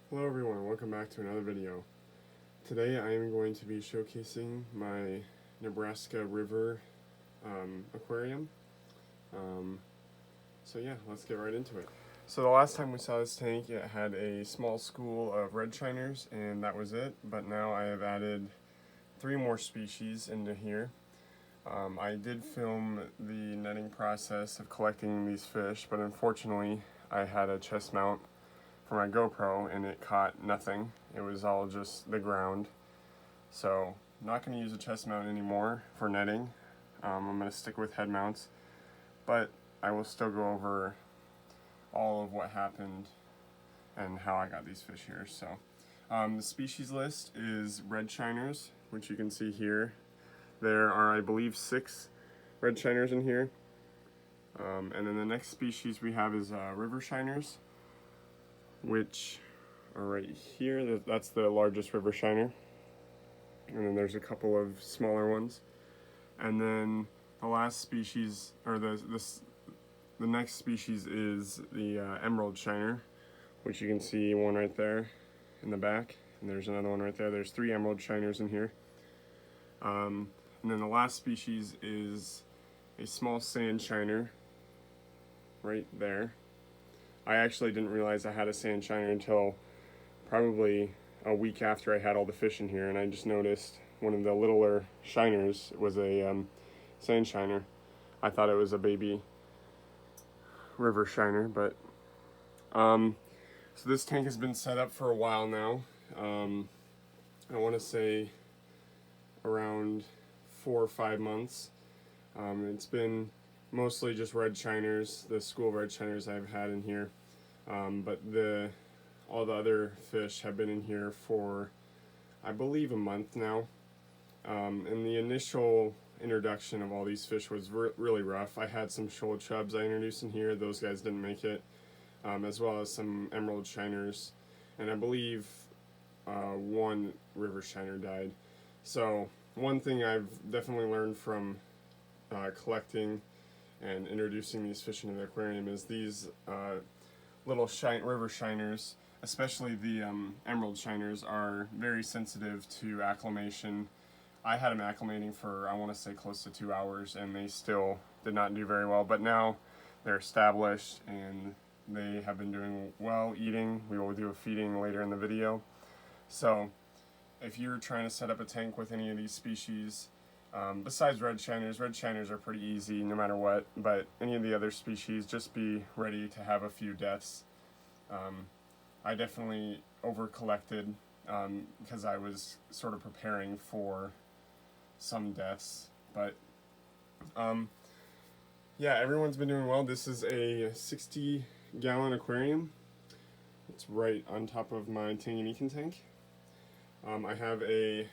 Hello everyone, welcome back to another video. Today I am going to be showcasing my Nebraska River aquarium. So yeah, let's get right into it. So the last time we saw this tank, it had a small school of red shiners and that was it, but now I have added 3 more species into here. I did film the netting process of collecting these fish, but unfortunately I had a chest mount for my GoPro and it caught nothing. It was all just the ground. So I'm not going to use a chest mount anymore for netting. I'm going to stick with head mounts, but I will still go over all of what happened and how I got these fish here. So the species list is red shiners, which you can see here. There are, I believe, 6 red shiners in here. And then the next species we have is river shiners, which are right here. That's the largest river shiner. And then there's a couple of smaller ones. And then the last species, or the next species is the emerald shiner, which you can see one right there in the back. And there's another one right there. There's 3 emerald shiners in here. And then the last species is a small sand shiner right there. I actually didn't realize I had a sand shiner until probably a week after I had all the fish in here, and I just noticed one of the littler shiners was a sand shiner. I thought it was a baby river shiner, but so this tank has been set up for a while now. I want to say around 4 or 5 months. It's been mostly just red shiners, the school red shiners I've had in here, but all the other fish have been in here for, I believe, a month now. And the initial introduction of all these fish was really rough. I had some shoal chubs I introduced in here; those guys didn't make it, as well as some emerald shiners, and I believe 1 river shiner died. So one thing I've definitely learned from collecting and introducing these fish into the aquarium is these little river shiners, especially the emerald shiners, are very sensitive to acclimation. I had them acclimating for, I want to say, close to 2 hours, and they still did not do very well, but now they're established and they have been doing well eating. We will do a feeding later in the video. So if you're trying to set up a tank with any of these species, besides red shiners are pretty easy no matter what, but any of the other species, just be ready to have a few deaths. I definitely over collected because I was sort of preparing for some deaths, but yeah, everyone's been doing well. This is a 60-gallon aquarium. It's right on top of my Tanganyika tank. I have a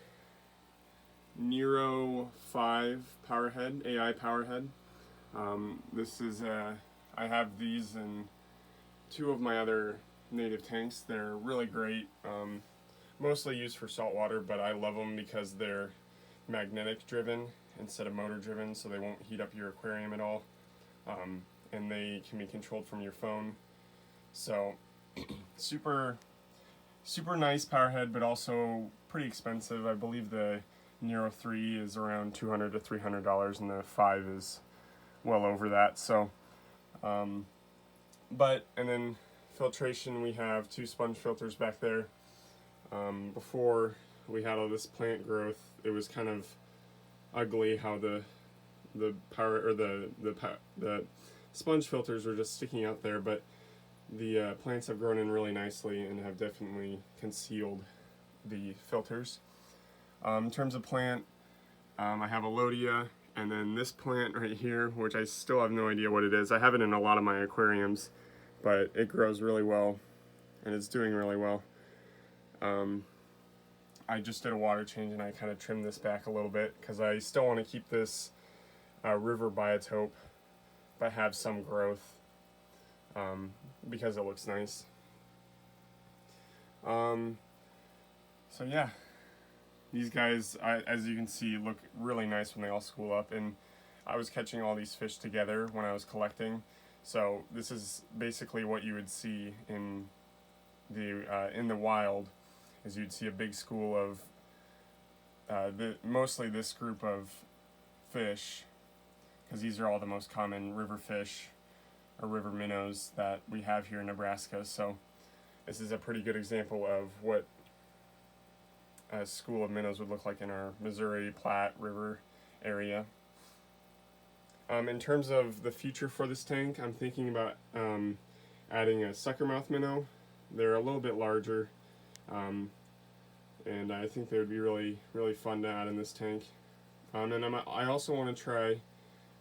Nero 5 powerhead, AI powerhead. This is I have these in 2 of my other native tanks. They're really great, mostly used for saltwater, but I love them because they're magnetic driven instead of motor driven, so they won't heat up your aquarium at all, and they can be controlled from your phone. So super nice powerhead, but also pretty expensive. I believe the Nero 3 is around $200 to $300, and the 5 is well over that. So, and then filtration, we have 2 sponge filters back there. Before we had all this plant growth, it was kind of ugly how the sponge filters were just sticking out there, but the plants have grown in really nicely and have definitely concealed the filters. In terms of plant, I have a Lodia, and then this plant right here, which I still have no idea what it is. I have it in a lot of my aquariums, but it grows really well, and it's doing really well. I just did a water change, and I kind of trimmed this back a little bit, because I still want to keep this river biotope, but have some growth, because it looks nice. So yeah, these guys, as you can see, look really nice when they all school up, and I was catching all these fish together when I was collecting, so this is basically what you would see in the in the wild is you'd see a big school of mostly this group of fish, because these are all the most common river fish or river minnows that we have here in Nebraska. So this is a pretty good example of what a school of minnows would look like in our Missouri Platte River area. In terms of the future for this tank, I'm thinking about adding a suckermouth minnow. They're a little bit larger, and I think they would be really fun to add in this tank. And I also want to try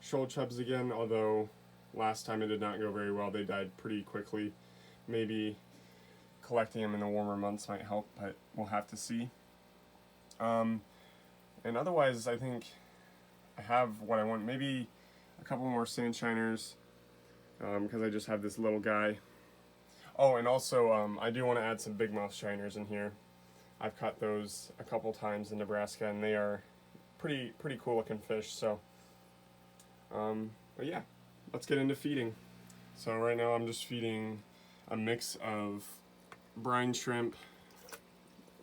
shoal chubs again, although last time it did not go very well. They died pretty quickly. Maybe collecting them in the warmer months might help, but we'll have to see. And otherwise, I think I have what I want. Maybe a couple more sand shiners, because I just have this little guy. Oh, and also I do want to add some big mouth shiners in here. I've caught those a couple times in Nebraska, and they are pretty cool looking fish. So, but yeah, let's get into feeding. So right now I'm just feeding a mix of brine shrimp,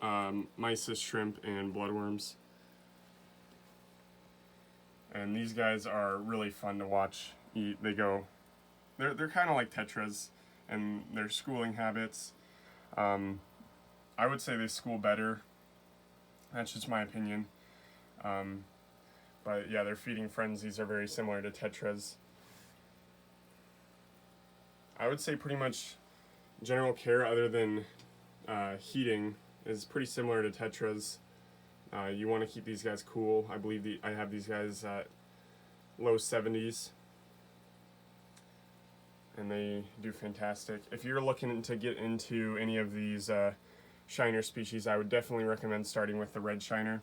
mysis shrimp, and bloodworms. And these guys are really fun to watch eat. They're kind of like tetras and their schooling habits. I would say they school better. That's just my opinion. But yeah, their feeding frenzies are very similar to tetras. I would say pretty much general care other than heating is pretty similar to tetras. You want to keep these guys cool. I believe I have these guys at low 70s, and they do fantastic. If you're looking to get into any of these shiner species, I would definitely recommend starting with the red shiner.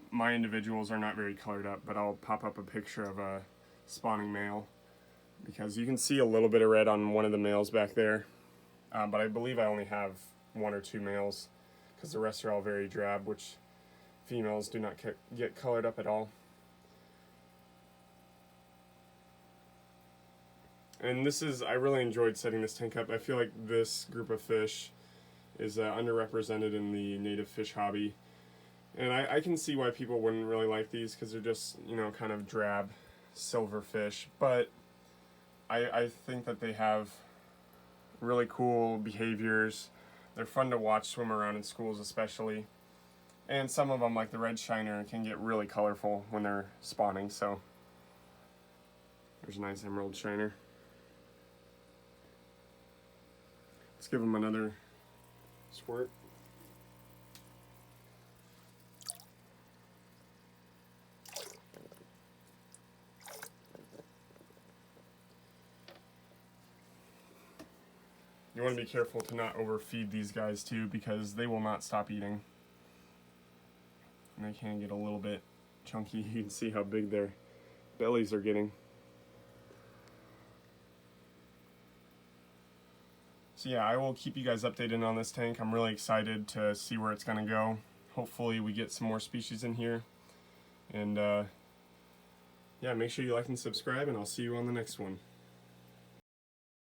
My individuals are not very colored up, but I'll pop up a picture of a spawning male, because you can see a little bit of red on one of the males back there, but I believe I only have 1 or 2 males, because the rest are all very drab, which females do not get colored up at all. And I really enjoyed setting this tank up. I feel like this group of fish is underrepresented in the native fish hobby. And I can see why people wouldn't really like these, because they're just, kind of drab silver fish. But I think that they have really cool behaviors. They're fun to watch swim around in schools especially. And some of them, like the red shiner, can get really colorful when they're spawning. So there's a nice emerald shiner. Let's give them another squirt. You want to be careful to not overfeed these guys too, because they will not stop eating. And they can get a little bit chunky. You can see how big their bellies are getting. So yeah, I will keep you guys updated on this tank. I'm really excited to see where it's going to go. Hopefully we get some more species in here. And yeah, make sure you like and subscribe, and I'll see you on the next one.